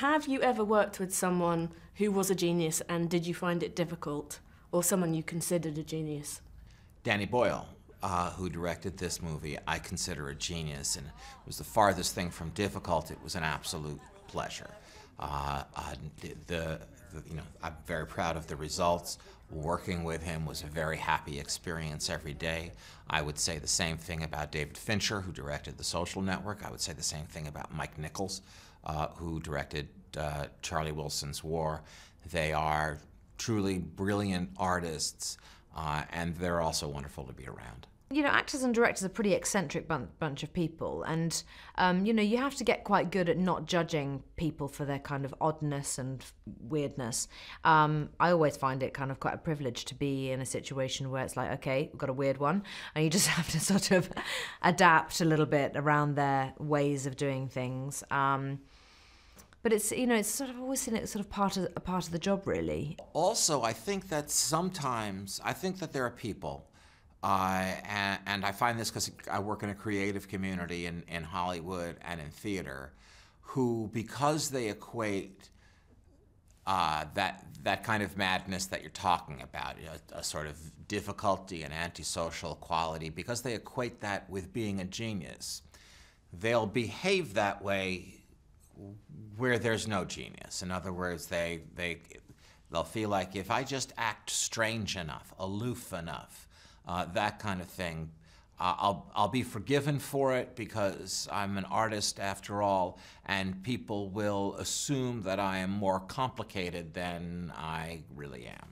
Have you ever worked with someone who was a genius, and did you find it difficult? Or someone you considered a genius? Danny Boyle, who directed this movie, I consider a genius, and it was the farthest thing from difficult. It was an absolute pleasure. I'm very proud of the results. Working with him was a very happy experience every day. I would say the same thing about David Fincher, who directed The Social Network. I would say the same thing about Mike Nichols, who directed Charlie Wilson's War. They are truly brilliant artists, and they're also wonderful to be around. You know, actors and directors are a pretty eccentric bunch of people, and you have to get quite good at not judging people for their kind of oddness and weirdness. I always find it kind of quite a privilege to be in a situation where it's like, okay, we've got a weird one, and you just have to sort of adapt a little bit around their ways of doing things. But it's sort of always seen it sort of part of the job, really. Also, I think that there are people. And I find this because I work in a creative community in Hollywood and in theater, who, because they equate that kind of madness that you're talking about, a sort of difficulty and antisocial quality, because they equate that with being a genius, they'll behave that way where there's no genius. In other words, they'll feel like, if I just act strange enough, aloof enough, that kind of thing, I'll be forgiven for it because I'm an artist after all, and people will assume that I am more complicated than I really am.